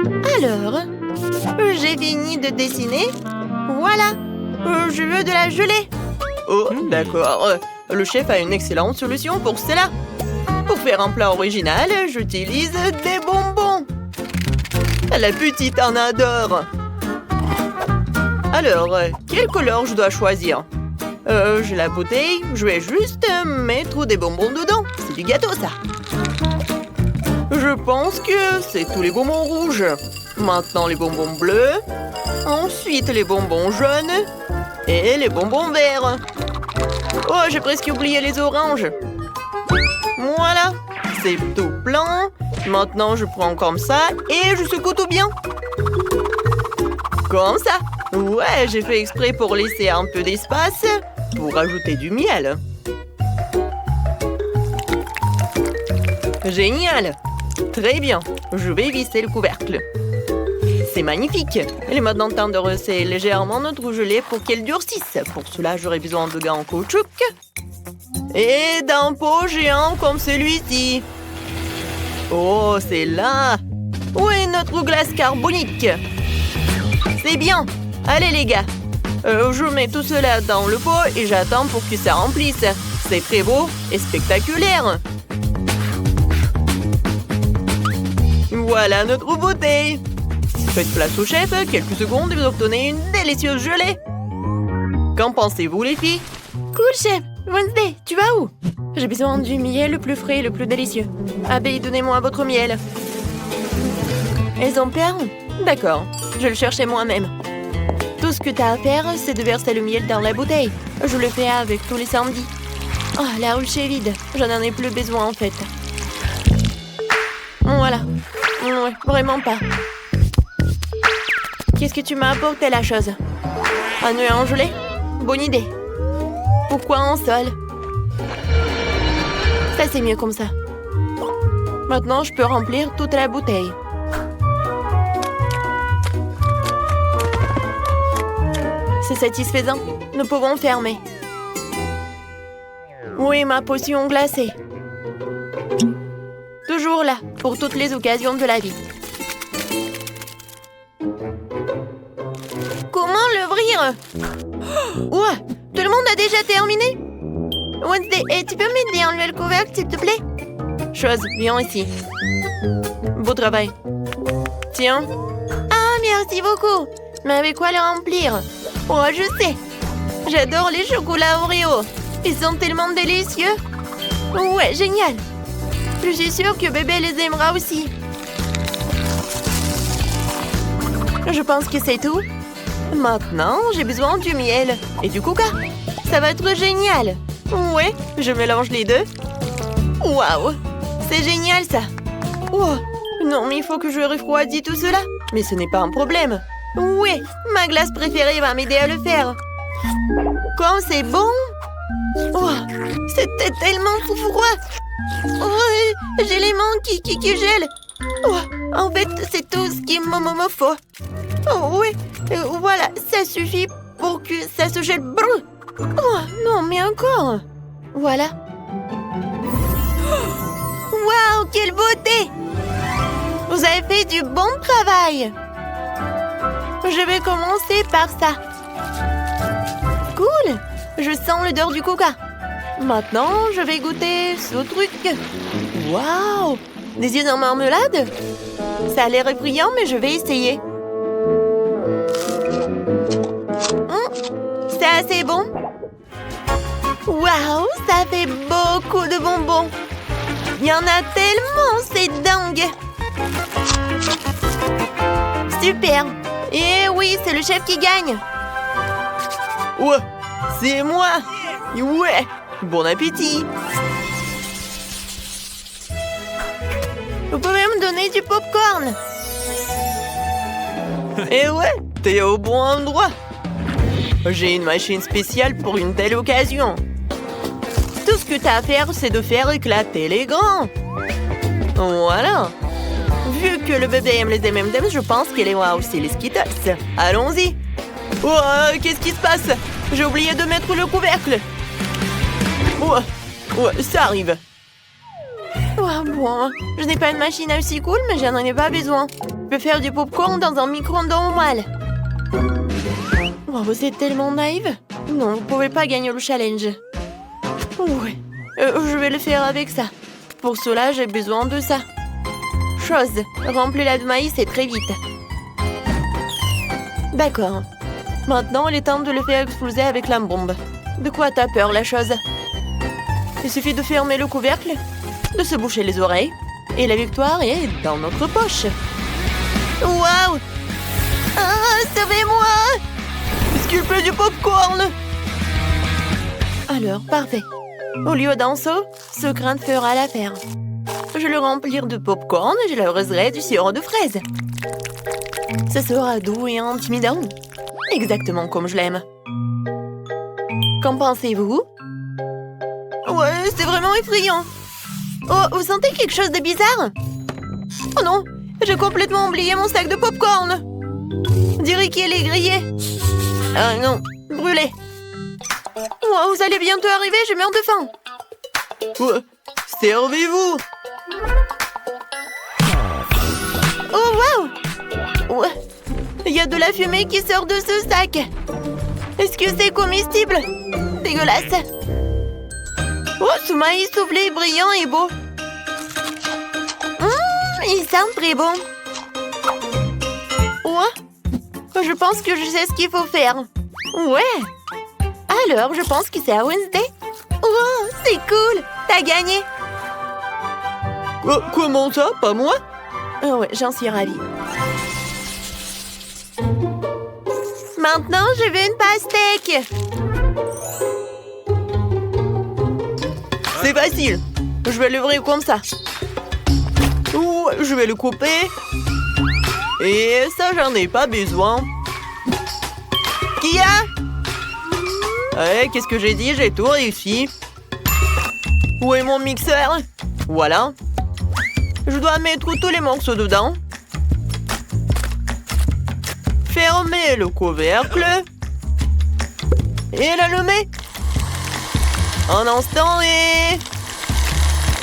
Alors, j'ai fini de dessiner. Voilà, je veux de la gelée. Oh, d'accord. Le chef a une excellente solution pour cela. Pour faire un plat original, j'utilise des bonbons. La petite en adore. Alors, quelle couleur je dois choisir? J'ai la bouteille, je vais juste mettre des bonbons dedans. C'est du gâteau, ça. Je pense que c'est tous les bonbons rouges. Maintenant, les bonbons bleus. Ensuite, les bonbons jaunes. Et les bonbons verts. Oh, j'ai presque oublié les oranges. Voilà, c'est tout blanc. Maintenant, je prends comme ça et je secoue tout bien. Comme ça. Ouais, j'ai fait exprès pour laisser un peu d'espace pour ajouter du miel. Génial. Très bien, je vais visser le couvercle. C'est magnifique. Il est maintenant temps de resserrer légèrement notre gelée pour qu'elle durcisse. Pour cela, j'aurai besoin de gants en caoutchouc et d'un pot géant comme celui-ci. Oh, c'est là. Où est notre glace carbonique? C'est bien. Allez, les gars. Je mets tout cela dans le pot et j'attends pour que ça remplisse. C'est très beau et spectaculaire. Voilà notre bouteille. Faites place au chef, quelques secondes et vous obtenez une délicieuse gelée. Qu'en pensez-vous, les filles? Cool, chef. Wednesday, tu vas où? J'ai besoin du miel le plus frais et le plus délicieux. Abeille, donnez-moi votre miel. Elles ont peur? D'accord, je le cherchais moi-même. Tout ce que t'as à faire, c'est de verser le miel dans la bouteille. Je le fais avec tous les samedis. Oh, la ruche est vide. J'en ai plus besoin, en fait. Voilà. Ouais, vraiment pas. Qu'est-ce que tu m'as apporté, la chose? Un œuf en gelée? Bonne idée. Pourquoi en sol? Ça, c'est mieux comme ça. Maintenant, je peux remplir toute la bouteille. C'est satisfaisant. Nous pouvons fermer. Oui, ma potion glacée. Toujours là, pour toutes les occasions de la vie. Comment l'ouvrir? Ouah, tout le monde a déjà terminé? Wednesday, tu peux m'aider à enlever le couvercle, s'il te plaît? Chose, viens ici. Beau travail. Tiens. Ah, merci beaucoup. Mais avec quoi le remplir? Oh, je sais. J'adore les chocolats Oreo. Ils sont tellement délicieux. Ouais, génial. Je suis sûre que bébé les aimera aussi. Je pense que c'est tout. Maintenant, j'ai besoin du miel et du coca. Ça va être génial. Ouais, je mélange les deux. Waouh, c'est génial ça. Oh, non, mais il faut que je refroidisse tout cela. Mais ce n'est pas un problème. Ouais, ma glace préférée va m'aider à le faire. Comme c'est bon. Oh, c'était tellement froid. Oh, j'ai les mains qui gèlent. Oh, en fait, c'est tout ce qu'il me faut. Oh oui, voilà, ça suffit pour que ça se gèle. Brrr. Oh, non, mais encore. Voilà. Waouh, quelle beauté! Vous avez fait du bon travail. Je vais commencer par ça. Cool. Je sens l'odeur du coca. Maintenant, je vais goûter ce truc. Waouh! Des yeux en marmelade? Ça a l'air effrayant, mais je vais essayer. C'est assez bon. Waouh, ça fait beaucoup de bonbons. Il y en a tellement, c'est dingue. Super. Et oui, c'est le chef qui gagne. Ouais, c'est moi. Ouais, bon appétit. Vous pouvez me donner du popcorn? Et ouais, t'es au bon endroit. J'ai une machine spéciale pour une telle occasion. Tout ce que t'as à faire, c'est de faire éclater les grands. Voilà. Vu que le bébé aime les M&M's, je pense qu'il aimera aussi les Skittles. Allons-y. Oh, qu'est-ce qui se passe? J'ai oublié de mettre le couvercle. Oh, ça arrive. Waouh, bon, je n'ai pas une machine à aussi cool, mais j'en ai pas besoin. Je peux faire du popcorn dans un micro-ondes normal. Wow, vous êtes tellement naïve. Non, vous pouvez pas gagner le challenge. Ouais, je vais le faire avec ça. Pour cela, j'ai besoin de ça. Chose, remplis-la de maïs et très vite. D'accord. Maintenant, il est temps de le faire exploser avec la bombe. De quoi t'as peur, la chose? Il suffit de fermer le couvercle, de se boucher les oreilles, et la victoire est dans notre poche. Waouh! Ah, sauvez-moi! Est-ce qu'il pleut du popcorn? Alors, parfait. Au lieu d'un seau, ce grain fera l'affaire. Je le remplir de popcorn et je l'arroserai du sirop de fraise. Ce sera doux et intimidant. Exactement comme je l'aime. Qu'en pensez-vous? Ouais, c'est vraiment effrayant. Oh, vous sentez quelque chose de bizarre? Oh non, j'ai complètement oublié mon sac de popcorn. On dirait qu'il est grillé. Ah non, brûlé. Oh, vous allez bientôt arriver, je meurs de faim. Ouais, servez-vous. Oh, waouh! Ouais, il y a de la fumée qui sort de ce sac. Est-ce que c'est comestible? Dégueulasse. Oh, ce maïs soufflé brillant et beau. Il sent très bon. Ouais, je pense que je sais ce qu'il faut faire. Ouais. Alors, je pense que c'est à Wednesday. Oh, c'est cool. T'as gagné. Comment ça? Pas moi? Oh ouais, j'en suis ravie. Maintenant, je veux une pastèque. C'est facile. Je vais l'ouvrir comme ça. Ouh, je vais le couper. Et ça, j'en ai pas besoin. Qui a? Qu'est-ce que j'ai dit? J'ai tout réussi. Où est mon mixeur? Voilà. Je dois mettre tous les morceaux dedans. Fermer le couvercle. Et l'allumer. Un instant et...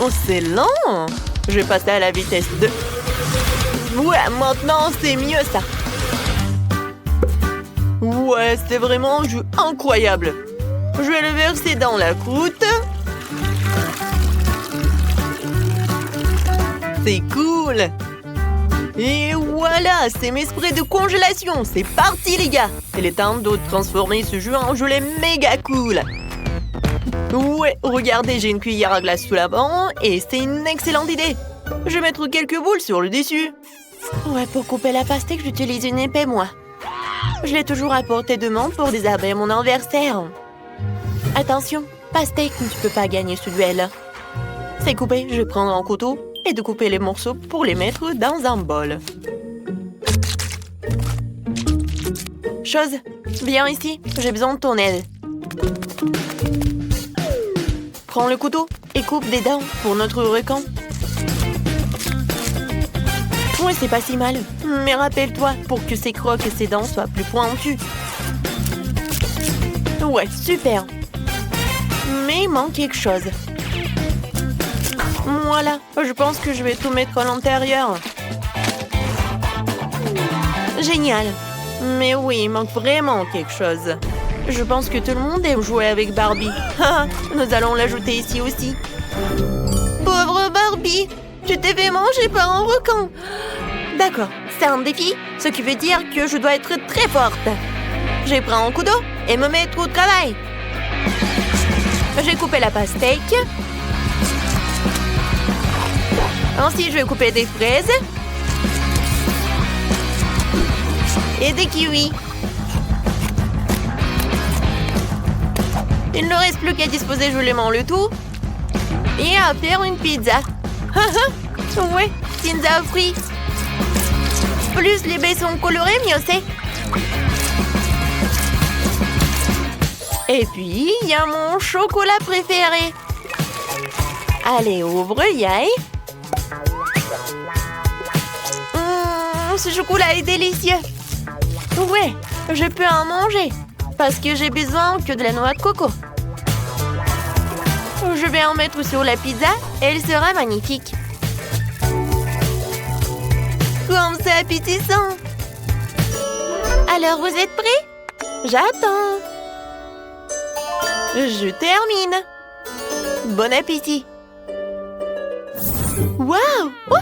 Oh, c'est lent. Je vais passer à la vitesse 2. Ouais, maintenant, c'est mieux, ça. Ouais, c'est vraiment un jus incroyable. Je vais le verser dans la croûte. C'est cool. Et voilà, c'est mes sprays de congélation. C'est parti, les gars. Il est temps de transformer ce jus en gelée méga cool. Ouais, regardez, j'ai une cuillère à glace sous la banc et c'est une excellente idée. Je vais mettre quelques boules sur le dessus. Ouais, pour couper la pastèque, j'utilise une épée, moi. Je l'ai toujours à portée de main pour désarmer mon adversaire. Attention, pastèque, tu peux pas gagner ce duel. C'est coupé, je vais prendre un couteau et de couper les morceaux pour les mettre dans un bol. Chose, viens ici, j'ai besoin de ton aide. Prends le couteau et coupe des dents pour notre requin. Ouais, c'est pas si mal. Mais rappelle-toi, pour que ses crocs et ses dents soient plus pointues. Ouais, super. Mais il manque quelque chose. Voilà, je pense que je vais tout mettre à l'intérieur. Génial. Mais oui, il manque vraiment quelque chose. Je pense que tout le monde aime jouer avec Barbie. Nous allons l'ajouter ici aussi. Pauvre Barbie, tu t'es fait manger par un requin. D'accord, c'est un défi, ce qui veut dire que je dois être très forte. Je prends un couteau et me mettre au travail. J'ai coupé la pastèque. Ensuite, je vais couper des fraises. Et des kiwis. Il ne reste plus qu'à disposer joliment le tout. Et à faire une pizza. Ouais, pizza frite. Plus les baies sont colorées, mieux c'est. Et puis, il y a mon chocolat préféré. Allez, ouvre, yaï. Ce chocolat est délicieux. Ouais, je peux en manger. Parce que j'ai besoin que de la noix de coco. Je vais en mettre sur la pizza et elle sera magnifique. appétissant! Alors, vous êtes prêts? J'attends! Je termine! Bon appétit! Waouh! Oh,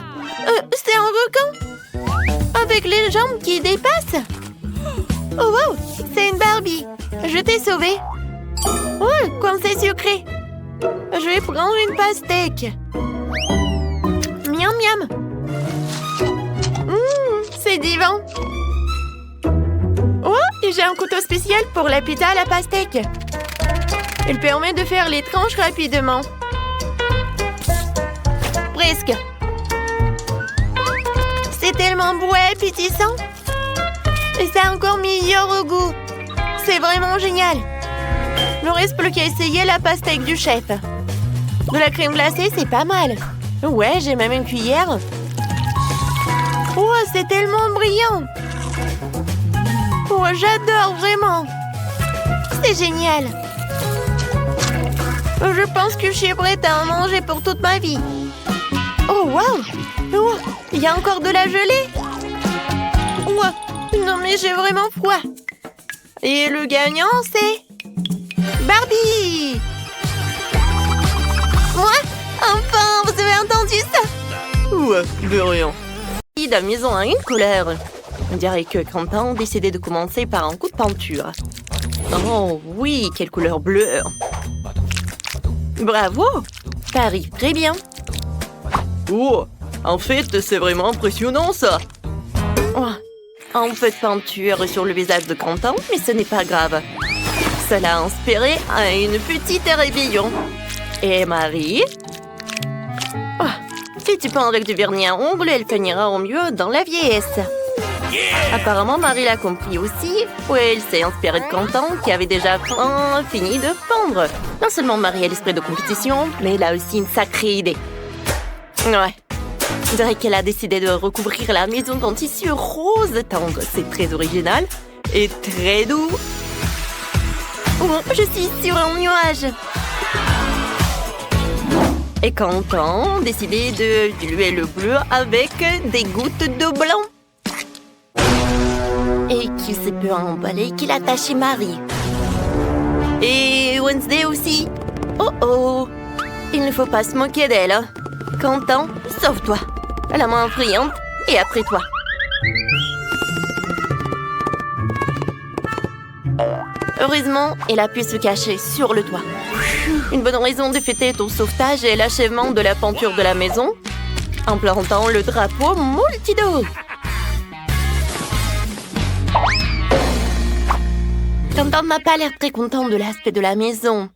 c'est un requin! Avec les jambes qui dépassent! Oh wow! C'est une Barbie! Je t'ai sauvée! Oh, comme c'est sucré! Je vais prendre une pastèque! Miam miam! C'est divin! Oh, et j'ai un couteau spécial pour la pizza à la pastèque! Il permet de faire les tranches rapidement. Presque. C'est tellement beau et appétissant. Et c'est encore meilleur au goût. C'est vraiment génial. Il ne reste plus qu'à essayer la pastèque du chef. De la crème glacée, c'est pas mal. Ouais, j'ai même une cuillère. Oh, c'est tellement brillant. Oh, j'adore vraiment. C'est génial. Je pense que je suis prête à en manger pour toute ma vie. Oh, wow! Oh, il y a encore de la gelée? Oh, non, mais j'ai vraiment froid. Et le gagnant, c'est... Barbie! Moi? Enfin, vous avez entendu ça? Ouais, de rien. La maison a une couleur. On dirait que Quentin a décidé de commencer par un coup de peinture. Oh oui, quelle couleur bleue! Bravo! Ça arrive très bien. Oh! En fait, c'est vraiment impressionnant, ça! Oh, un peu de peinture sur le visage de Quentin, mais ce n'est pas grave. Cela a inspiré à une petite rébellion. Et Marie? Oh, si tu peins avec du vernis à ongles, elle finira au mieux dans la vieillesse. Apparemment, Marie l'a compris aussi. Oui, elle s'est inspirée de Quentin, qui avait déjà fini de peindre. Non seulement Marie a l'esprit de compétition, mais elle a aussi une sacrée idée. Ouais. On dirait qu'elle a décidé de recouvrir la maison d'un tissu rose tendre. C'est très original et très doux. Oh, je suis sur un nuage. Et Quentin a décidé de diluer le bleu avec des gouttes de blanc. Et qu'il s'est peu emballé qu'il a attaché Marie. Et Wednesday aussi. Oh oh! Il ne faut pas se moquer d'elle. Quentin, sauve-toi. La main friande et après toi. Heureusement, elle a pu se cacher sur le toit. Une bonne raison de fêter ton sauvetage et l'achèvement de la peinture de la maison en plantant le drapeau Multido. Quentin n'a pas l'air très content de l'aspect de la maison.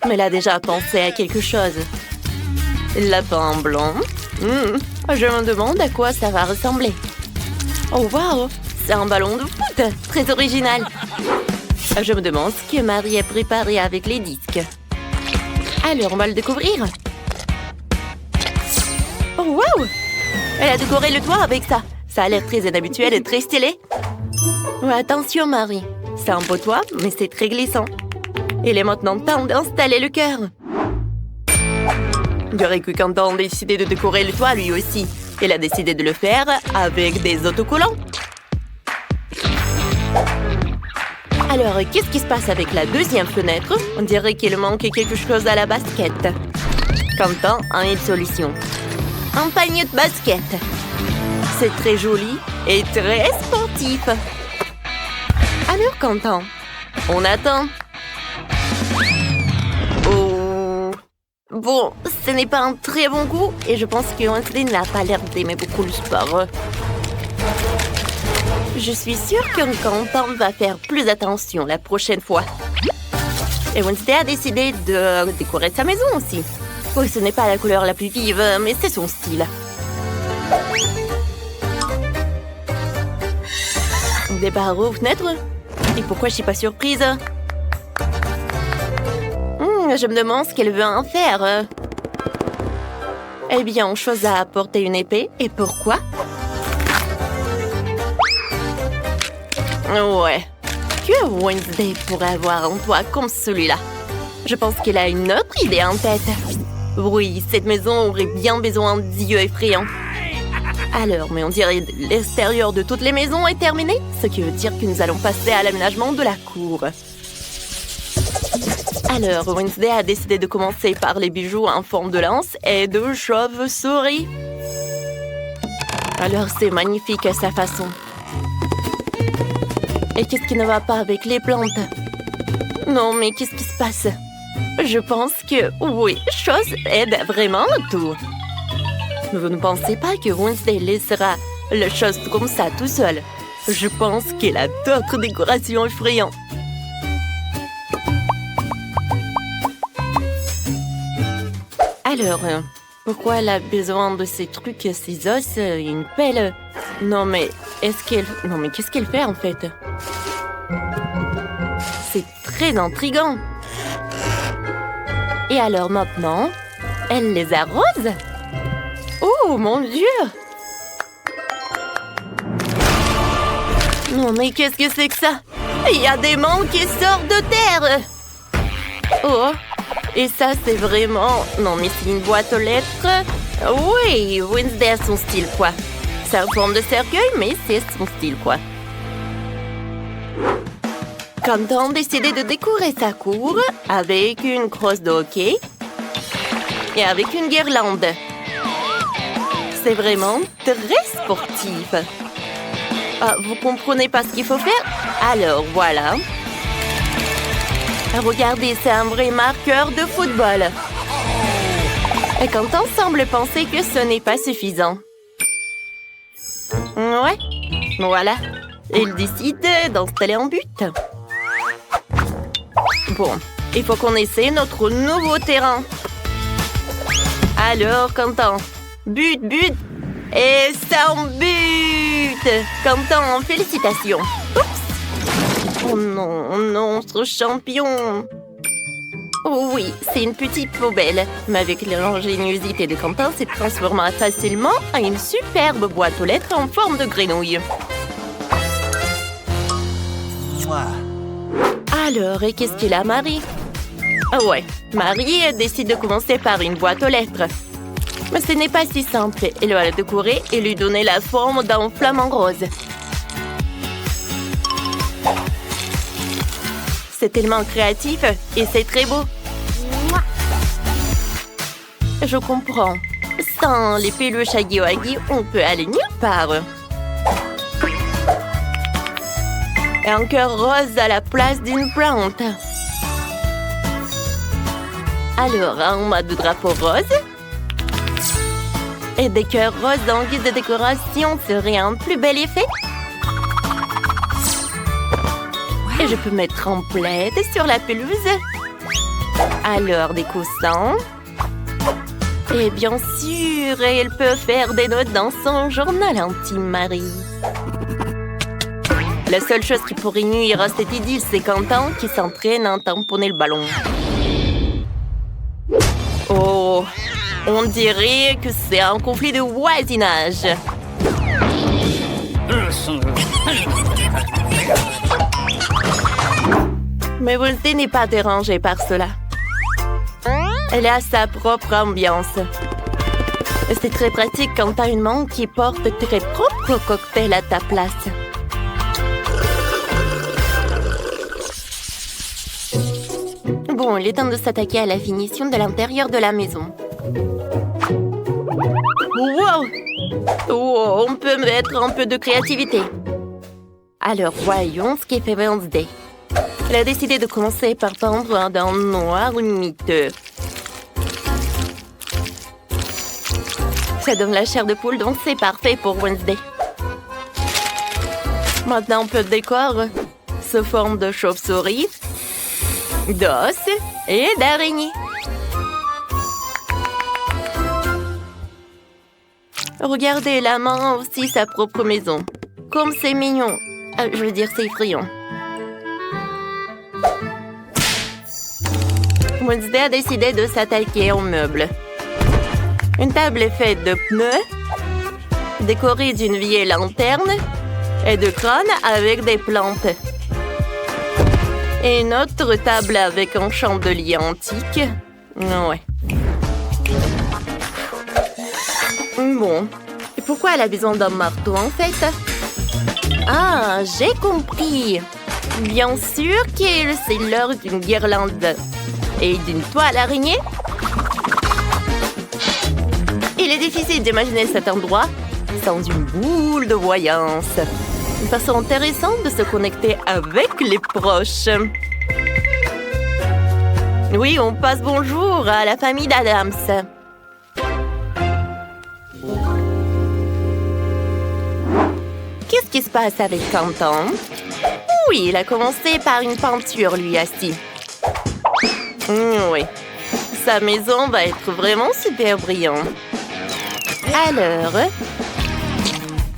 Mais il a déjà pensé à quelque chose. Lapin blanc. Je me demande à quoi ça va ressembler. Oh wow, c'est un ballon de foot, très original. Je me demande ce que Marie a préparé avec les disques. Alors, on va le découvrir. Oh wow, elle a décoré le toit avec ça. Ça a l'air très inhabituel et très stylé. Ouais, attention Marie, c'est un beau toit, mais c'est très glissant. Il est maintenant temps d'installer le cœur. Je dirais que Quentin a décidé de décorer le toit lui aussi. Il a décidé de le faire avec des autocollants. Alors, qu'est-ce qui se passe avec la deuxième fenêtre? On dirait qu'il manque quelque chose à la basket. Quentin a une solution. Un panier de basket. C'est très joli et très sportif. Alors, Quentin, on attend. Oh. Bon, ce n'est pas un très bon goût et je pense que Wednesday n'a pas l'air d'aimer beaucoup le sport. Je suis sûre que Quentin va faire plus attention la prochaine fois. Et Wednesday a décidé de décorer sa maison aussi. Oui, ce n'est pas la couleur la plus vive, mais c'est son style. Des barreaux aux fenêtres? Et pourquoi je suis pas surprise? Je me demande ce qu'elle veut en faire. Eh bien, on choisit à apporter une épée. Et pourquoi? Ouais. Que Wednesday pourrait avoir un toit comme celui-là? Je pense qu'elle a une autre idée en tête. Oui, cette maison aurait bien besoin d'yeux effrayants. Alors, mais on dirait que l'extérieur de toutes les maisons est terminé, ce qui veut dire que nous allons passer à l'aménagement de la cour. Alors, Wednesday a décidé de commencer par les bijoux en forme de lance et de chauve-souris. Alors, c'est magnifique à sa façon. Et qu'est-ce qui ne va pas avec les plantes? Non, mais qu'est-ce qui se passe? Je pense que, oui, chose aide vraiment tout. Mais vous ne pensez pas que Wednesday laissera la chose comme ça tout seul? Je pense qu'elle a d'autres décorations effrayantes. Alors, pourquoi elle a besoin de ces trucs, ces os, une pelle? Non, mais qu'est-ce qu'elle fait en fait? C'est très intriguant. Et alors maintenant, elle les arrose? Oh mon Dieu! Non mais qu'est-ce que c'est que ça? Il y a des mangues qui sortent de terre! Oh! Et ça c'est vraiment... Non mais c'est une boîte aux lettres? Oui, Wednesday a son style quoi. C'est en forme de cercueil mais c'est son style quoi. Quentin a décidé de décorer sa cour avec une crosse de hockey et avec une guirlande. C'est vraiment très sportif. Ah, vous comprenez pas ce qu'il faut faire? Alors, voilà. Regardez, c'est un vrai marqueur de football. Et Quentin semble penser que ce n'est pas suffisant. Ouais, voilà. Il décide d'installer un but. Bon, il faut qu'on essaie notre nouveau terrain. Alors, Quentin, but, et c'est un but! Quentin, félicitations. Oups! Oh non, ce champion! Oh oui, c'est une petite poubelle, mais avec l'ingéniosité de Quentin, c'est transformé facilement en une superbe boîte aux lettres en forme de grenouille. Alors, et qu'est-ce qu'il a, Marie? Ah ouais, Marie décide de commencer par une boîte aux lettres. Mais ce n'est pas si simple. Elle va la décorer et lui donner la forme d'un flamant rose. C'est tellement créatif et c'est très beau. Je comprends. Sans les peluches Huggy Wuggy, on peut aller nulle part. Et un cœur rose à la place d'une plante. Alors, un mât de drapeau rose. Et des cœurs roses en guise de décoration serait un plus bel effet. Et je peux mettre en plaid sur la pelouse. Alors, des coussins. Et bien sûr, elle peut faire des notes dans son journal intime, Marie. La seule chose qui pourrait nuire à cette idylle, c'est Quentin qui s'entraîne à tamponner le ballon. Oh, on dirait que c'est un conflit de voisinage. Mais Wednesday n'est pas dérangée par cela. Elle a sa propre ambiance. C'est très pratique quand t'as une mangue qui porte tes propres cocktails à ta place. Bon, il est temps de s'attaquer à la finition de l'intérieur de la maison. Wow! Oh, on peut mettre un peu de créativité. Alors, voyons ce qu'est fait Wednesday. Elle a décidé de commencer par peindre d'un noir miteux. Ça donne la chair de poule, donc c'est parfait pour Wednesday. Maintenant, on peut décorer sous forme de chauve-souris, d'os et d'araignée. Regardez, la main a aussi sa propre maison. Comme c'est mignon. Je veux dire, c'est effrayant. Wednesday a décidé de s'attaquer aux meubles. Une table est faite de pneus, décorée d'une vieille lanterne et de crânes avec des plantes. Et une autre table avec un chandelier antique. Ouais. Bon, Pourquoi elle a besoin d'un marteau, en fait? Ah, j'ai compris. Bien sûr que c'est l'heure d'une guirlande et d'une toile araignée. Il est difficile d'imaginer cet endroit sans une boule de voyance. Une façon intéressante de se connecter avec les proches. Oui, on passe bonjour à la famille d'Adams. Qu'est-ce qui se passe avec Quentin? Oui, il a commencé par une peinture, lui, assis. Oui, sa maison va être vraiment super brillante. Alors,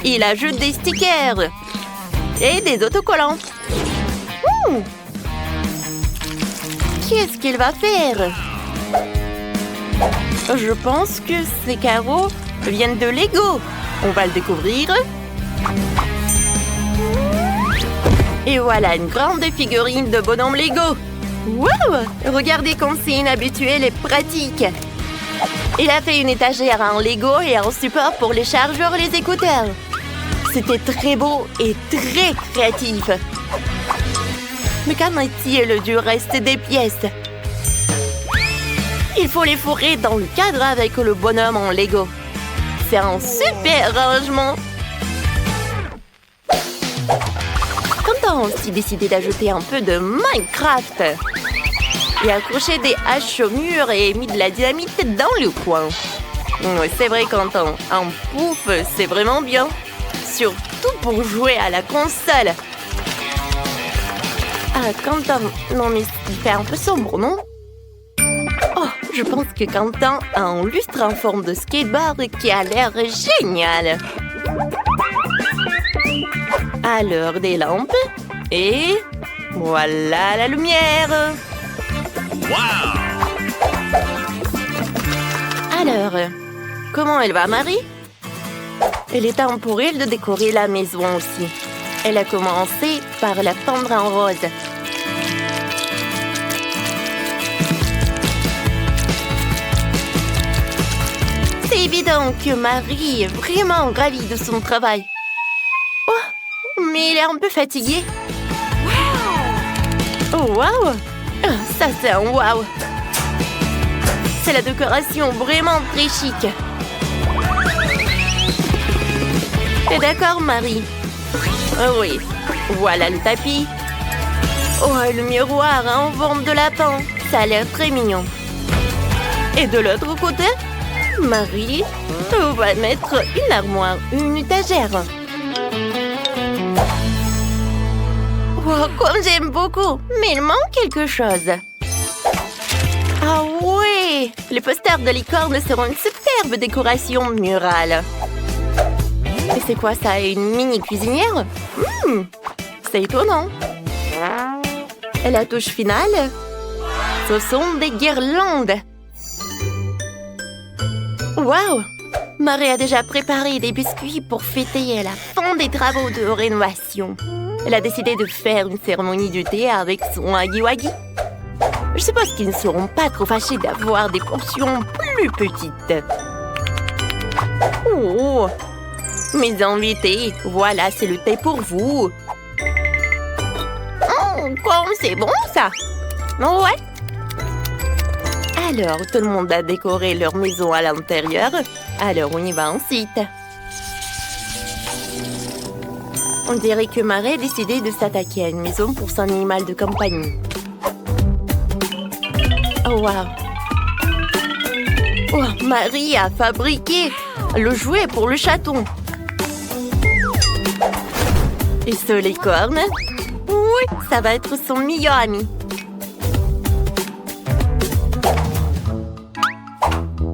il ajoute des stickers et des autocollants. Qu'est-ce qu'il va faire? Je pense que ces carreaux viennent de Lego. On va le découvrir. Et voilà une grande figurine de bonhomme Lego. Wow! Regardez comme c'est inhabituel et pratique. Il a fait une étagère en Lego et un support pour les chargeurs et les écouteurs. C'était très beau et très créatif. Mais qu'en est-il du reste des pièces? Il faut les fourrer dans le cadre avec le bonhomme en Lego. C'est un super arrangement. Quentin a aussi décidé d'ajouter un peu de Minecraft. Il a accroché des haches au mur et mis de la dynamite dans le coin. C'est vrai, Quentin, un pouf, c'est vraiment bien. Surtout pour jouer à la console. Ah, Quentin, non mais il fait un peu sombre, non? Oh, je pense que Quentin a un lustre en forme de skateboard qui a l'air génial. Alors, des lampes. Et voilà la lumière. Wow! Alors, comment elle va, Marie? Il est temps pour elle de décorer la maison aussi. Elle a commencé par la peindre en rose. C'est évident que Marie est vraiment ravie de son travail. Oh, mais elle est un peu fatiguée. Oh, wow! Ça, c'est un wow! C'est la décoration vraiment très chic. T'es d'accord, Marie? Oh oui, voilà le tapis. Oh, le miroir en forme de lapin. Ça a l'air très mignon. Et de l'autre côté, Marie va mettre une armoire, une étagère. Oh, comme j'aime beaucoup, mais il manque quelque chose. Ah ouais, les posters de licorne seront une superbe décoration murale. Et c'est quoi ça, une mini cuisinière? C'est étonnant. Et la touche finale, ce sont des guirlandes. Waouh! Marie a déjà préparé des biscuits pour fêter la fin des travaux de rénovation. Elle a décidé de faire une cérémonie du thé avec son Huggy-Wuggy. Je suppose qu'ils ne seront pas trop fâchés d'avoir des portions plus petites. Oh! Mes invités, voilà, c'est le thé pour vous. Oh, comme c'est bon, ça! Ouais! Alors, tout le monde a décoré leur maison à l'intérieur. Alors, on y va ensuite. On dirait que Marie a décidé de s'attaquer à une maison pour son animal de compagnie. Oh, wow! Oh, Marie a fabriqué le jouet pour le chaton. Et ce licorne? Oui, ça va être son meilleur ami.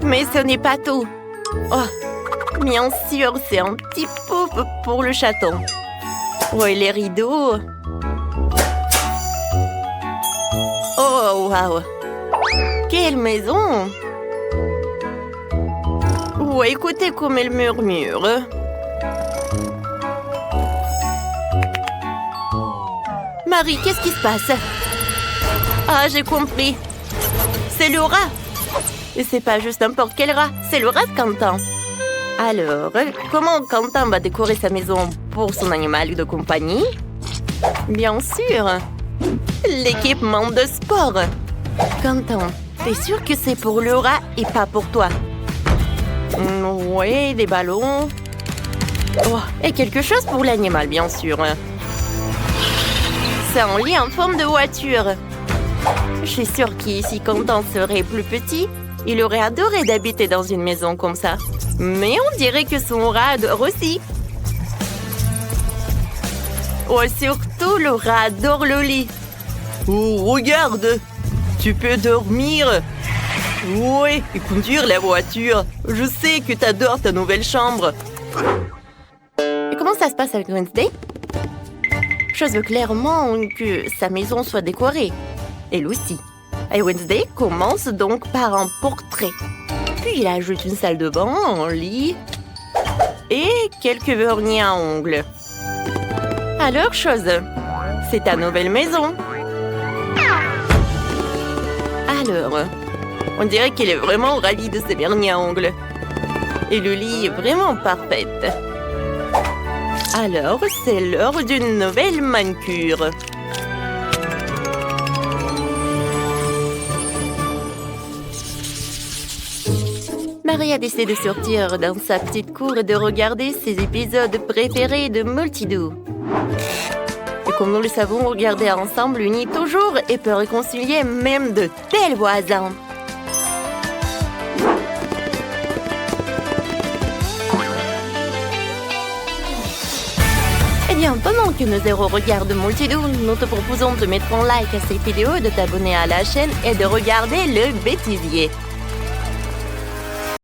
Mais ce n'est pas tout. Oh, bien sûr, c'est un petit pouf pour le chaton. Oh, et les rideaux. Oh, waouh! Quelle maison! Oh, écoutez comme elle murmure. Marie, qu'est-ce qui se passe? Ah, j'ai compris. C'est le rat. Et c'est pas juste n'importe quel rat, c'est le rat de Quentin. Alors, comment Quentin va décorer sa maison pour son animal de compagnie? Bien sûr, l'équipement de sport. Quentin, t'es sûr que c'est pour le rat et pas pour toi? Oui, des ballons. Oh, et quelque chose pour l'animal, bien sûr. C'est un lit en forme de voiture. Je suis sûre que si Quentin serait plus petit, il aurait adoré d'habiter dans une maison comme ça. Mais on dirait que son rat adore aussi. Oh, surtout, le rat adore le lit. Oh, regarde! Tu peux dormir! Ouais, et conduire la voiture. Je sais que t'adores ta nouvelle chambre. Et comment ça se passe avec Wednesday? Je veux clairement que sa maison soit décorée. Elle aussi. Et Wednesday commence donc par un portrait. Puis il ajoute une salle de bain, un lit et quelques vernis à ongles. Alors, chose, c'est ta nouvelle maison. Alors, on dirait qu'il est vraiment ravi de ses vernis à ongles. Et le lit est vraiment parfait. Alors, c'est l'heure d'une nouvelle manucure. Marie a décidé de sortir dans sa petite cour et de regarder ses épisodes préférés de Multidoo. Et comme nous le savons, regarder ensemble unit toujours et peut réconcilier même de tels voisins. Eh bien, pendant que nos héros regardent Multidoo, nous te proposons de mettre un like à cette vidéo, de t'abonner à la chaîne et de regarder le bêtisier.